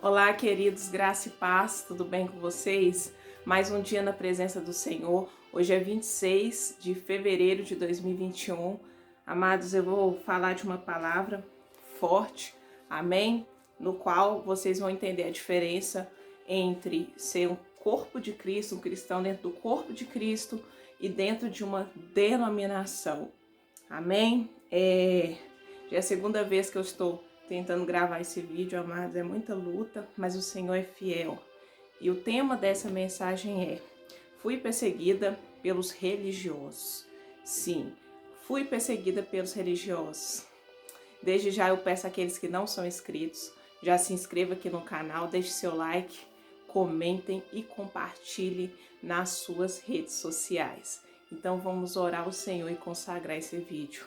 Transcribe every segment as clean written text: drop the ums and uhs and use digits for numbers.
Olá, queridos, graça e paz, tudo bem com vocês? Mais um dia na presença do Senhor. Hoje é 26 de fevereiro de 2021. Amados, eu vou falar de uma palavra forte, amém? No qual vocês vão entender a diferença entre ser um corpo de Cristo, um cristão dentro do corpo de Cristo e dentro de uma denominação, amém? Já é a segunda vez que eu estou tentando gravar esse vídeo, amados, é muita luta, mas o Senhor é fiel. E o tema dessa mensagem é: fui perseguida pelos religiosos. Sim, fui perseguida pelos religiosos. Desde já eu peço àqueles que não são inscritos, já se inscreva aqui no canal, deixe seu like, comentem e compartilhem nas suas redes sociais. Então vamos orar ao Senhor e consagrar esse vídeo.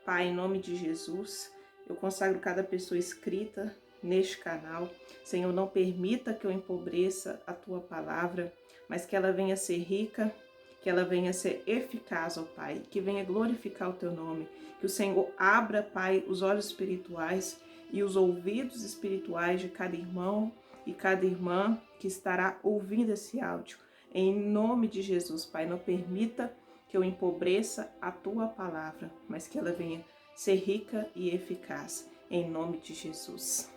Pai, em nome de Jesus, eu consagro cada pessoa inscrita neste canal. Senhor, não permita que eu empobreça a Tua palavra, mas que ela venha ser rica, que ela venha ser eficaz, ó Pai, que venha glorificar o Teu nome. Que o Senhor abra, Pai, os olhos espirituais e os ouvidos espirituais de cada irmão e cada irmã que estará ouvindo esse áudio. Em nome de Jesus, Pai, não permita que eu empobreça a Tua palavra, mas que ela venha ser rica e eficaz, em nome de Jesus.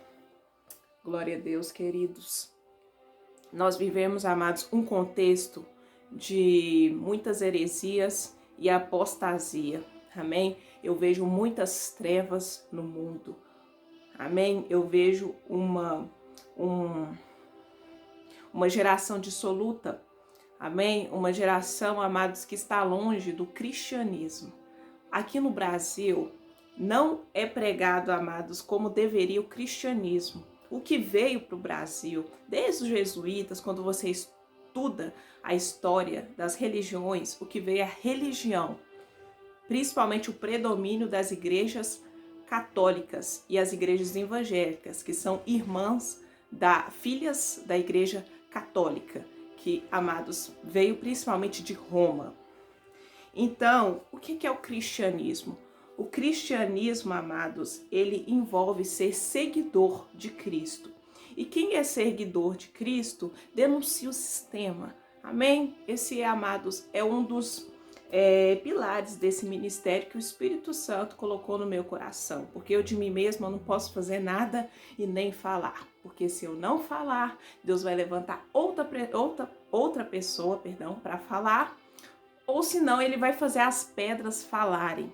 Glória a Deus, queridos. Nós vivemos, amados, um contexto de muitas heresias e apostasia, amém? Eu vejo muitas trevas no mundo, amém? Eu vejo uma geração dissoluta, amém? Uma geração, amados, que está longe do cristianismo. Aqui no Brasil, não é pregado, amados, como deveria o cristianismo. O que veio para o Brasil, desde os jesuítas, quando você estuda a história das religiões, o que veio é a religião, principalmente o predomínio das igrejas católicas e as igrejas evangélicas, que são filhas da igreja católica, que, amados, veio principalmente de Roma. Então, o que é o cristianismo? O cristianismo, amados, ele envolve ser seguidor de Cristo. E quem é seguidor de Cristo denuncia o sistema. Amém? Esse, amados, é um dos pilares desse ministério que o Espírito Santo colocou no meu coração. Porque eu de mim mesma não posso fazer nada e nem falar. Porque se eu não falar, Deus vai levantar outra pessoa, para falar. Ou senão ele vai fazer as pedras falarem.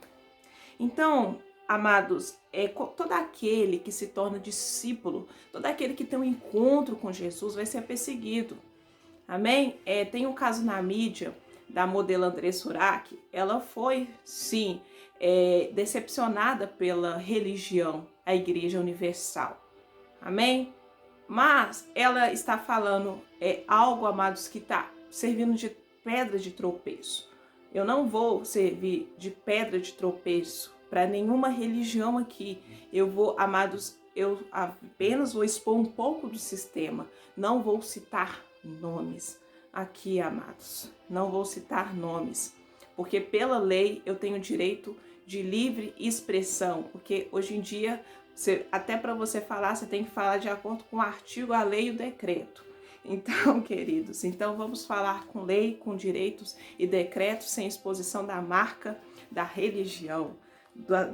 Então, amados, todo aquele que se torna discípulo, todo aquele que tem um encontro com Jesus vai ser perseguido. Amém? Tem um caso na mídia da modelo Andressa Urach. Ela foi, sim, decepcionada pela religião, a Igreja Universal. Amém? Mas ela está falando algo, amados, que está servindo de pedra de tropeço. Eu não vou servir de pedra de tropeço para nenhuma religião aqui. Amados, eu apenas vou expor um pouco do sistema. Não vou citar nomes aqui, amados. Não vou citar nomes. Porque pela lei eu tenho direito de livre expressão. Porque hoje em dia, até para você falar, você tem que falar de acordo com o artigo, a lei e o decreto. Então, queridos, vamos falar com lei, com direitos e decretos, sem exposição da marca da religião,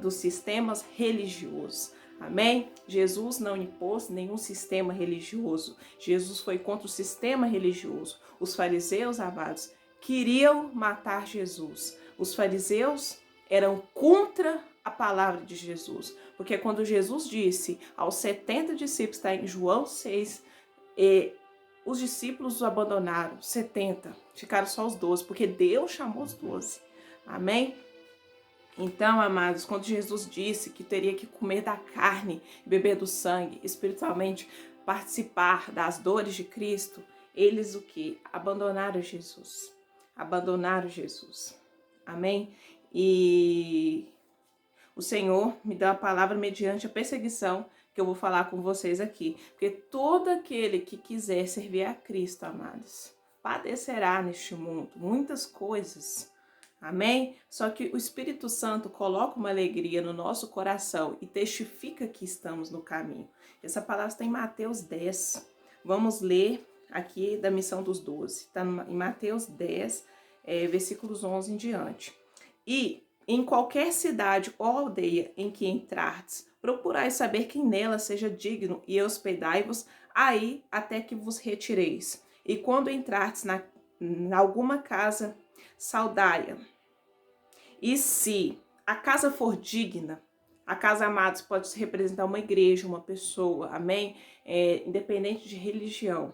dos sistemas religiosos. Amém? Jesus não impôs nenhum sistema religioso. Jesus foi contra o sistema religioso. Os fariseus, amados, queriam matar Jesus. Os fariseus eram contra a palavra de Jesus. Porque quando Jesus disse aos 70 discípulos, está em João 6, os discípulos os abandonaram, 70, ficaram só os 12, porque Deus chamou os 12. Amém? Então, amados, quando Jesus disse que teria que comer da carne, beber do sangue, espiritualmente participar das dores de Cristo, eles o que? Abandonaram Jesus. Abandonaram Jesus. Amém? E o Senhor me deu a palavra mediante a perseguição que eu vou falar com vocês aqui. Porque todo aquele que quiser servir a Cristo, amados, padecerá neste mundo muitas coisas. Amém? Só que o Espírito Santo coloca uma alegria no nosso coração e testifica que estamos no caminho. Essa palavra está em Mateus 10. Vamos ler aqui da missão dos 12. Está em Mateus 10, versículos 11 em diante. E em qualquer cidade ou aldeia em que entrardes, procurai saber quem nela seja digno e hospedai-vos aí até que vos retireis. E quando entrardes em alguma casa, saudai-a. E se a casa for digna, a casa, amados, pode representar uma igreja, uma pessoa, amém? Independente de religião,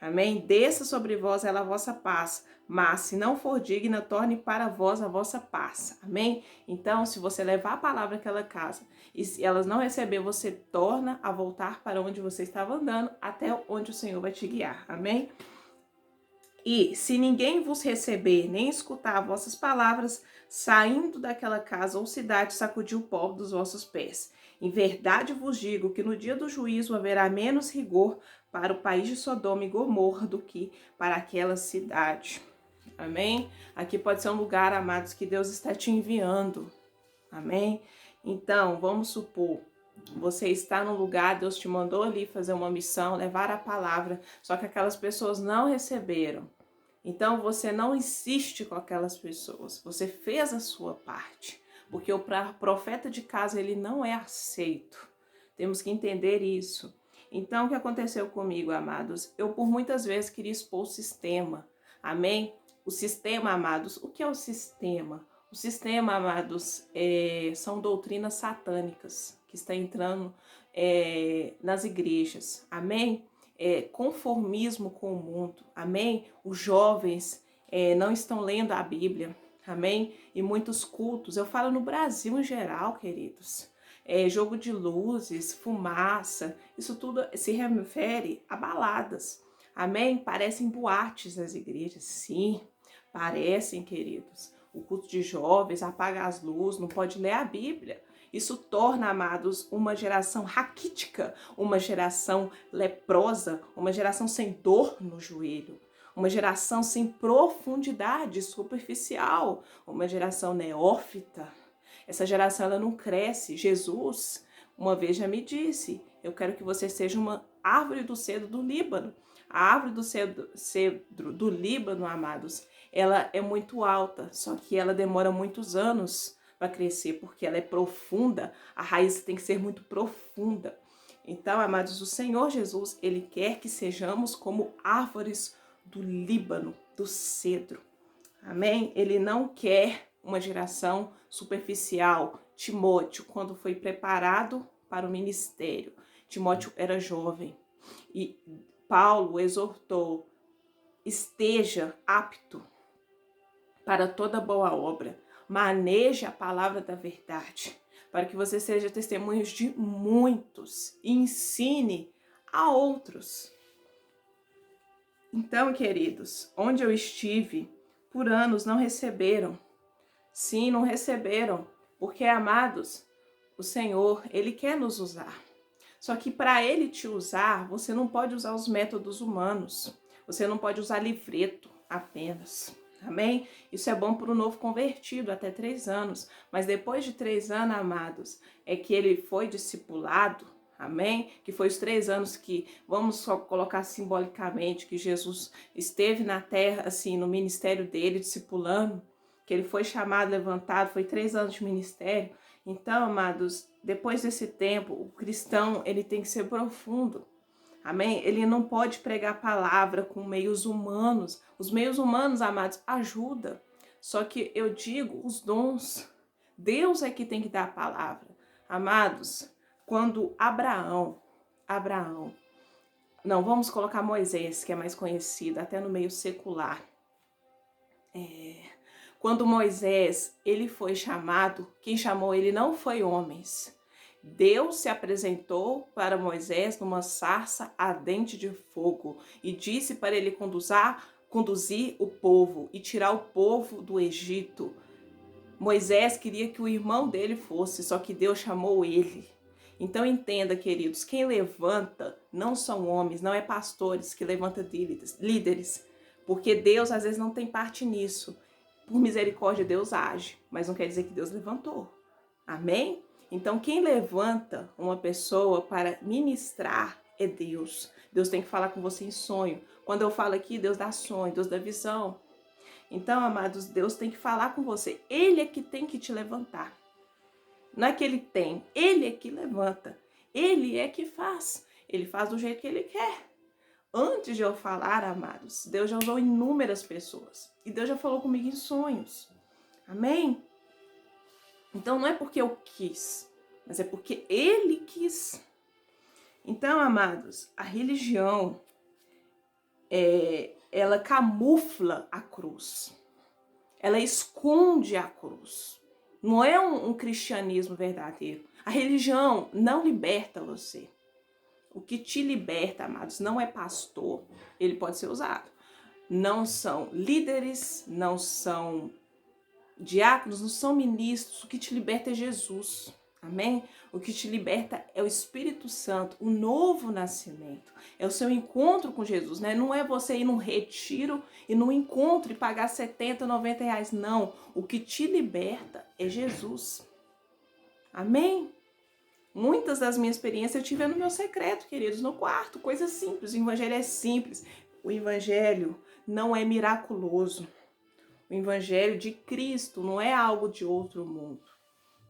amém? Desça sobre vós ela a vossa paz, mas se não for digna, torne para vós a vossa paz, amém? Então, se você levar a palavra àquela casa e se elas não receber, você torna a voltar para onde você estava andando, até onde o Senhor vai te guiar, amém? E se ninguém vos receber, nem escutar vossas palavras, saindo daquela casa ou cidade, sacudiu o pó dos vossos pés. Em verdade vos digo que no dia do juízo haverá menos rigor para o país de Sodoma e Gomorra do que para aquela cidade. Amém? Aqui pode ser um lugar, amados, que Deus está te enviando. Amém? Então, vamos supor, você está num lugar, Deus te mandou ali fazer uma missão, levar a palavra, só que aquelas pessoas não receberam. Então você não insiste com aquelas pessoas, você fez a sua parte, porque o profeta de casa ele não é aceito. Temos que entender isso. Então o que aconteceu comigo, amados? Eu por muitas vezes queria expor o sistema, amém? O sistema, amados, o que é o sistema? O sistema, amados, são doutrinas satânicas que estão entrando nas igrejas, amém? Conformismo com o mundo, amém? Os jovens não estão lendo a Bíblia, amém? E muitos cultos, eu falo no Brasil em geral, queridos, jogo de luzes, fumaça, isso tudo se refere a baladas, amém? Parecem boates nas igrejas, sim, parecem, queridos. O culto de jovens, apaga as luzes, não pode ler a Bíblia. Isso torna, amados, uma geração raquítica, uma geração leprosa, uma geração sem dor no joelho, uma geração sem profundidade, superficial, uma geração neófita. Essa geração ela não cresce. Jesus, uma vez já me disse, eu quero que você seja uma árvore do cedro do Líbano. A árvore do cedro do Líbano, amados, ela é muito alta, só que ela demora muitos anos para crescer, porque ela é profunda, a raiz tem que ser muito profunda. Então, amados, o Senhor Jesus, ele quer que sejamos como árvores do Líbano, do cedro. Amém? Ele não quer uma geração superficial. Timóteo, quando foi preparado para o ministério, Timóteo era jovem e Paulo exortou: esteja apto para toda boa obra. Maneje a palavra da verdade, para que você seja testemunho de muitos e ensine a outros. Então, queridos, onde eu estive, por anos não receberam. Sim, não receberam, porque, amados, o Senhor, Ele quer nos usar. Só que para Ele te usar, você não pode usar os métodos humanos. Você não pode usar livreto apenas. Amém? Isso é bom para o novo convertido, até 3 anos. Mas depois de 3 anos, amados, é que ele foi discipulado. Amém? Que foi os 3 anos que, vamos só colocar simbolicamente, que Jesus esteve na terra, assim, no ministério dele, discipulando. Que ele foi chamado, levantado, foi 3 anos de ministério. Então, amados, depois desse tempo, o cristão, ele tem que ser profundo. Amém? Ele não pode pregar a palavra com meios humanos. Os meios humanos, amados, ajudam. Só que eu digo, os dons, Deus é que tem que dar a palavra. Amados, quando Abraão, não, vamos colocar Moisés, que é mais conhecido, até no meio secular. Quando Moisés, ele foi chamado, quem chamou ele não foi homens. Deus se apresentou para Moisés numa sarça ardente de fogo e disse para ele conduzir o povo e tirar o povo do Egito. Moisés queria que o irmão dele fosse, só que Deus chamou ele. Então entenda, queridos, quem levanta não são homens, não é pastores que levantam líderes, porque Deus às vezes não tem parte nisso. por misericórdia Deus age, mas não quer dizer que Deus levantou. Amém? Então quem levanta uma pessoa para ministrar é Deus. Deus tem que falar com você em sonho. Quando eu falo aqui, Deus dá sonho, Deus dá visão. Então, amados, Deus tem que falar com você. Ele é que tem que te levantar. Não é que ele tem, ele é que levanta. Ele é que faz. Ele faz do jeito que ele quer. Antes de eu falar, amados, Deus já usou inúmeras pessoas. E Deus já falou comigo em sonhos. Amém? Então não é porque eu quis, mas é porque ele quis. Então, amados, a religião, ela camufla a cruz. Ela esconde a cruz. Não é um cristianismo verdadeiro. A religião não liberta você. O que te liberta, amados, não é pastor. Ele pode ser usado. Não são líderes, não são diáconos, não são ministros. O que te liberta é Jesus. Amém? O que te liberta é o Espírito Santo, o novo nascimento. É o seu encontro com Jesus, né? Não é você ir num retiro e num encontro e pagar 70, 90 reais. Não. O que te liberta é Jesus. Amém? Muitas das minhas experiências eu tive no meu secreto, queridos, no quarto. Coisa simples. O evangelho é simples. O evangelho não é miraculoso. O evangelho de Cristo não é algo de outro mundo.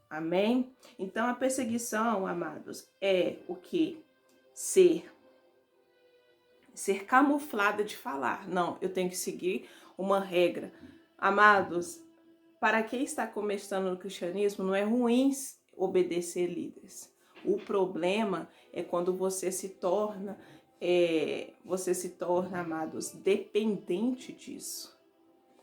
Amém? Então a perseguição, amados, é o que? Ser camuflada de falar. Não, eu tenho que seguir uma regra. Amados, para quem está começando no cristianismo, não é ruim obedecer líderes. O problema é quando você se torna, amados, dependente disso.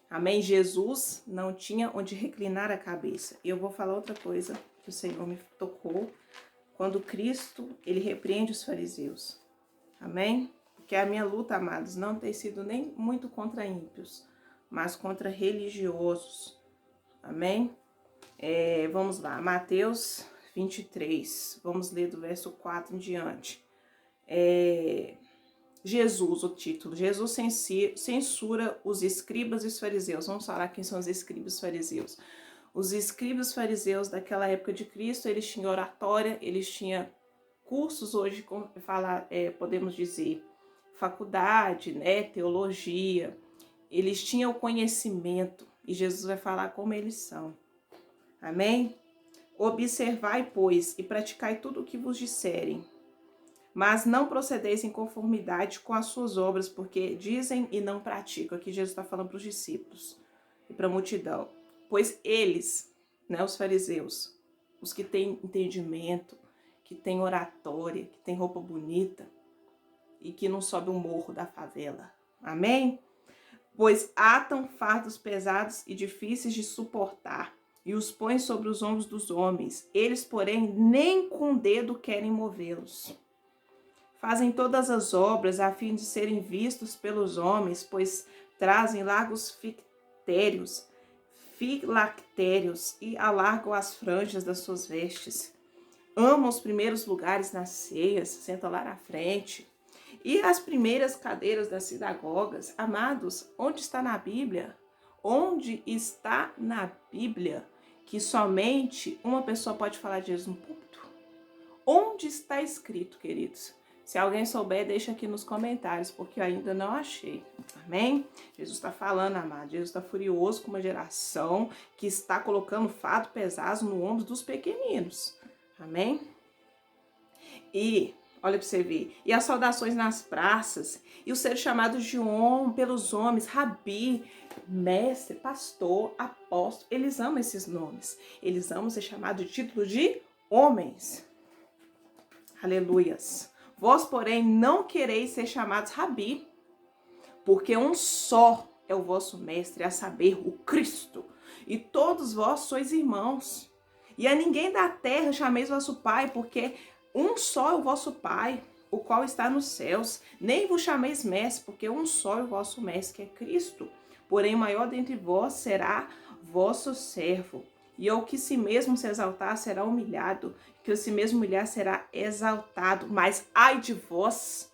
Amém? Jesus não tinha onde reclinar a cabeça. E eu vou falar outra coisa que o Senhor me tocou. Quando Cristo, ele repreende os fariseus. Amém? Porque a minha luta, amados, não tem sido nem muito contra ímpios, mas contra religiosos. Amém? Vamos lá, Mateus 23. Vamos ler do verso 4 em diante. Jesus, o título. Jesus censura os escribas e os fariseus. Vamos falar quem são os escribas e os fariseus. Os escribas e os fariseus daquela época de Cristo, eles tinham oratória, eles tinham cursos, hoje podemos dizer, faculdade, né, teologia. Eles tinham o conhecimento e Jesus vai falar como eles são. Amém? Observai, pois, e praticai tudo o que vos disserem. Mas não procedeis em conformidade com as suas obras, porque dizem e não praticam. Aqui Jesus está falando para os discípulos e para a multidão. Pois eles, né, os fariseus, os que têm entendimento, que têm oratória, que têm roupa bonita e que não sobe o morro da favela. Amém? Pois atam fardos pesados e difíceis de suportar e os põem sobre os ombros dos homens. Eles, porém, nem com o dedo querem movê-los. Fazem todas as obras a fim de serem vistos pelos homens, pois trazem largos filactérios e alargam as franjas das suas vestes. Amam os primeiros lugares nas ceias, sentam lá na frente. E as primeiras cadeiras das sinagogas. Amados, onde está na Bíblia? Onde está na Bíblia que somente uma pessoa pode falar de Jesus no púlpito? Onde está escrito, queridos? Se alguém souber, deixa aqui nos comentários, porque eu ainda não achei. Amém? Jesus está falando, amado. Jesus está furioso com uma geração que está colocando fardo pesado no ombro dos pequeninos. Amém? E, olha para você ver, e as saudações nas praças, e os seres chamados de pelos homens, rabi, mestre, pastor, apóstolo, eles amam esses nomes. Eles amam ser chamados de título de homens. Aleluias. Vós, porém, não quereis ser chamados rabi, porque um só é o vosso mestre, a saber, o Cristo. E todos vós sois irmãos. E a ninguém da terra chameis vosso pai, porque um só é o vosso pai, o qual está nos céus. Nem vos chameis mestre, porque um só é o vosso mestre, que é Cristo. Porém, o maior dentre vós será vosso servo. E ao que si mesmo se exaltar será humilhado, que o si mesmo humilhar será exaltado. Mas ai de vós,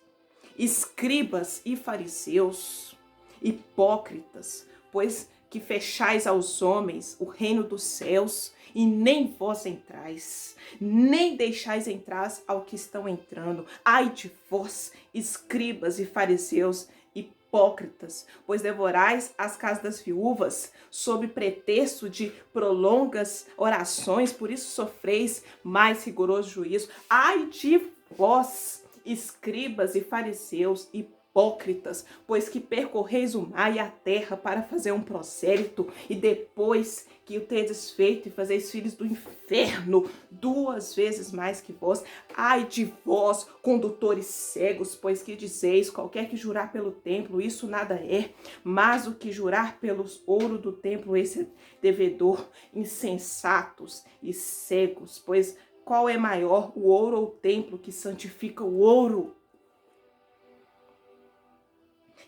escribas e fariseus, hipócritas, pois que fechais aos homens o reino dos céus, e nem vós entrais, nem deixais entrar ao que estão entrando. Ai de vós, escribas e fariseus, hipócritas, pois devorais as casas das viúvas, sob pretexto de prolongas orações, por isso sofreis mais rigoroso juízo. Ai de vós, escribas e fariseus, hipócritas, pois que percorreis o mar e a terra para fazer um prosélito, e depois que o tendes feito, e fazeis filhos do inferno 2 vezes mais que vós. Ai de vós, condutores cegos, pois que dizeis: qualquer que jurar pelo templo, isso nada é, mas o que jurar pelo ouro do templo, esse é devedor. Insensatos e cegos, pois qual é maior, o ouro ou o templo que santifica o ouro?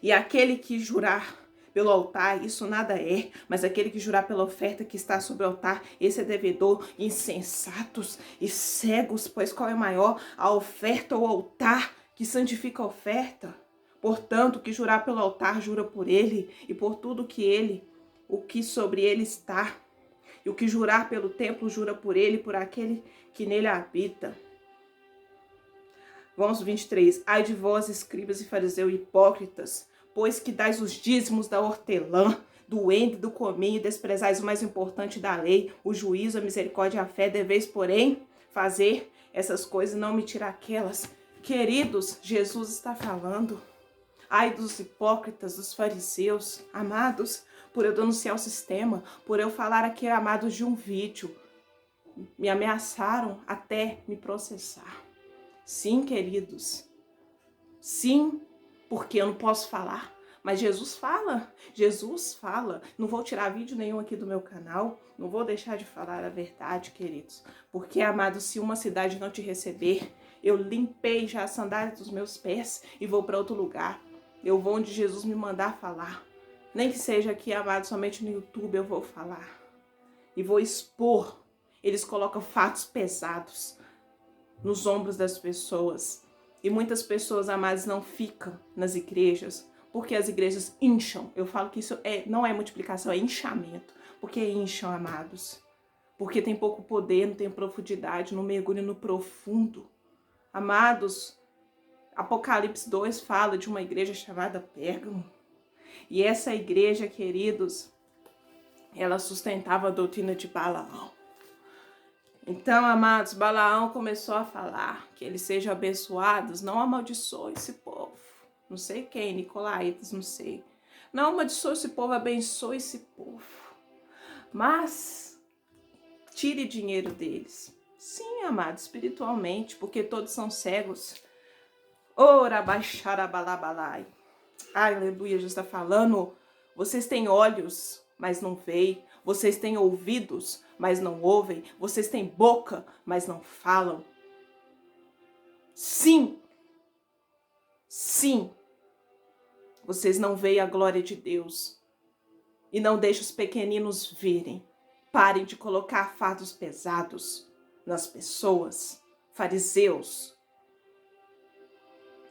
E aquele que jurar pelo altar, isso nada é, mas aquele que jurar pela oferta que está sobre o altar, esse é devedor. Insensatos e cegos, pois qual é maior, a oferta ou o altar que santifica a oferta? Portanto, o que jurar pelo altar, jura por ele e por tudo que ele, o que sobre ele está. E o que jurar pelo templo, jura por ele e por aquele que nele habita. Vamos 23. Ai de vós, escribas e fariseus hipócritas, pois que dais os dízimos da hortelã, do endro, do cominho, e desprezais o mais importante da lei, o juízo, a misericórdia e a fé. Deveis, porém, fazer essas coisas e não omitir aquelas. Queridos, Jesus está falando. Ai dos hipócritas, dos fariseus, amados, por eu denunciar o sistema, por eu falar aqui, amados, de um vídeo. Me ameaçaram até me processar. Sim, queridos. Sim, porque eu não posso falar. Mas Jesus fala. Jesus fala. Não vou tirar vídeo nenhum aqui do meu canal. Não vou deixar de falar a verdade, queridos. Porque, amados, se uma cidade não te receber, eu limpei já a sandália dos meus pés e vou para outro lugar. Eu vou onde Jesus me mandar falar. Nem que seja aqui, amado, somente no YouTube eu vou falar. E vou expor. Eles colocam fatos pesados nos ombros das pessoas. E muitas pessoas, amadas, não ficam nas igrejas, porque as igrejas incham. Eu falo que isso não é multiplicação, é inchamento. Porque incham, amados. Porque tem pouco poder, não tem profundidade, não mergulha no profundo. Amados, Apocalipse 2 fala de uma igreja chamada Pérgamo. E essa igreja, queridos, ela sustentava a doutrina de Balaão. Então, amados, Balaão começou a falar que eles sejam abençoados, não amaldiçoe esse povo. Não sei quem, Nicolaitas, não sei. Não amaldiçoe esse povo, abençoe esse povo. Mas tire dinheiro deles. Sim, amados, espiritualmente, porque todos são cegos. Ora, baixarabalabalai. Aleluia, Jesus está falando. Vocês têm olhos, mas não veem. Vocês têm ouvidos, mas não ouvem. Vocês têm boca, mas não falam. Sim. Sim. Vocês não veem a glória de Deus. E não deixem os pequeninos verem. Parem de colocar fardos pesados nas pessoas. Fariseus.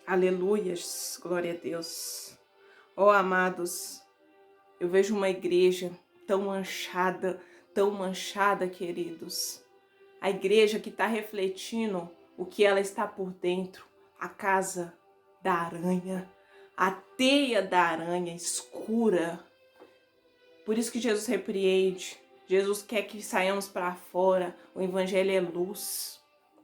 Aleluias. Glória a Deus. Oh, amados, eu vejo uma igreja tão manchada, queridos. A igreja que está refletindo o que ela está por dentro. A casa da aranha, a teia da aranha escura. Por isso que Jesus repreende. Jesus quer que saiamos para fora. O evangelho é luz.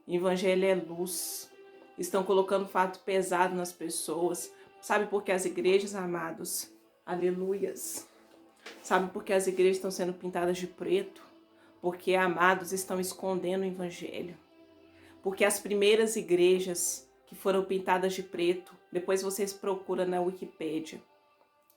O evangelho é luz. Estão colocando fato pesado nas pessoas. Sabe por que as igrejas, amados? Aleluias. Sabe por que as igrejas estão sendo pintadas de preto? Porque, amados, estão escondendo o evangelho. Porque as primeiras igrejas que foram pintadas de preto, depois vocês procuram na Wikipédia.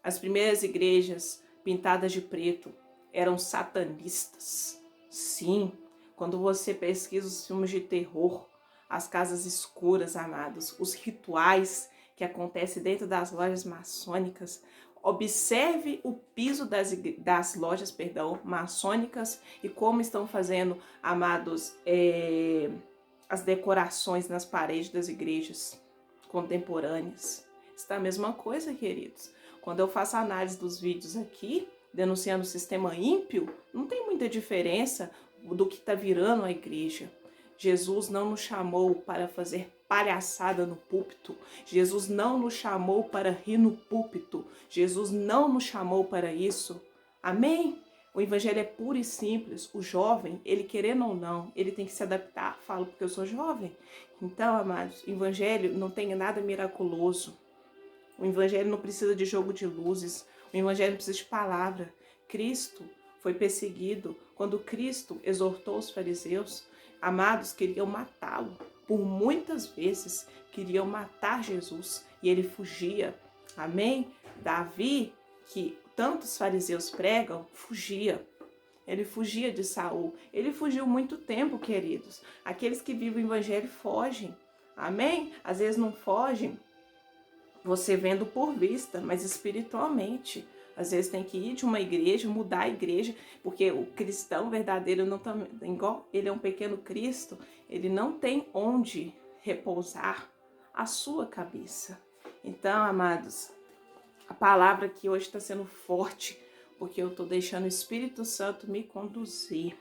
As primeiras igrejas pintadas de preto eram satanistas. Sim, quando você pesquisa os filmes de terror, as casas escuras, amados, os rituais que acontecem dentro das lojas maçônicas, observe o piso das lojas, maçônicas e como estão fazendo, amados, as decorações nas paredes das igrejas contemporâneas. Está a mesma coisa, queridos. Quando eu faço análise dos vídeos aqui, denunciando o sistema ímpio, não tem muita diferença do que está virando a igreja. Jesus não nos chamou para fazer palhaçada no púlpito. Jesus não nos chamou para rir no púlpito. Jesus não nos chamou para isso. Amém? O evangelho é puro e simples. O jovem, ele querendo ou não, ele tem que se adaptar. Falo porque eu sou jovem. Então, amados, o evangelho não tem nada miraculoso. O evangelho não precisa de jogo de luzes. O evangelho não precisa de palavra. Cristo foi perseguido. Quando Cristo exortou os fariseus, amados, queriam matá-lo. Por muitas vezes queriam matar Jesus e ele fugia. Amém? Davi, que tantos fariseus pregam, fugia. Ele fugia de Saul. Ele fugiu muito tempo, queridos. Aqueles que vivem o evangelho fogem. Amém? Às vezes não fogem você vendo por vista, mas espiritualmente. Às vezes tem que ir de uma igreja, mudar a igreja, porque o cristão verdadeiro não tá, igual ele é um pequeno Cristo, ele não tem onde repousar a sua cabeça. Então, amados, a palavra aqui hoje está sendo forte, porque eu estou deixando o Espírito Santo me conduzir.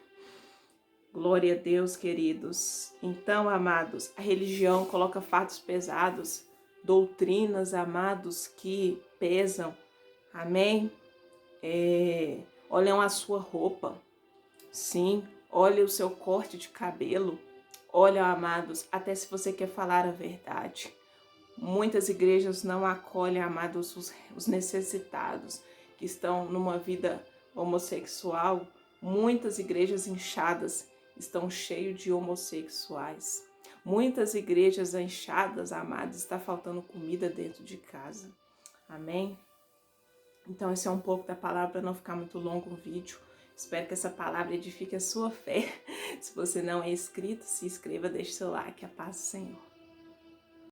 Glória a Deus, queridos. Então, amados, a religião coloca fatos pesados, doutrinas, amados, que pesam. Amém? Olham a sua roupa. Sim, olha o seu corte de cabelo. Olha, amados, até se você quer falar a verdade. Muitas igrejas não acolhem, amados, os necessitados que estão numa vida homossexual. Muitas igrejas inchadas estão cheias de homossexuais. Muitas igrejas inchadas, amados, está faltando comida dentro de casa. Amém? Então, esse é um pouco da palavra, para não ficar muito longo o vídeo. Espero que essa palavra edifique a sua fé. Se você não é inscrito, se inscreva, deixe seu like. A paz do Senhor.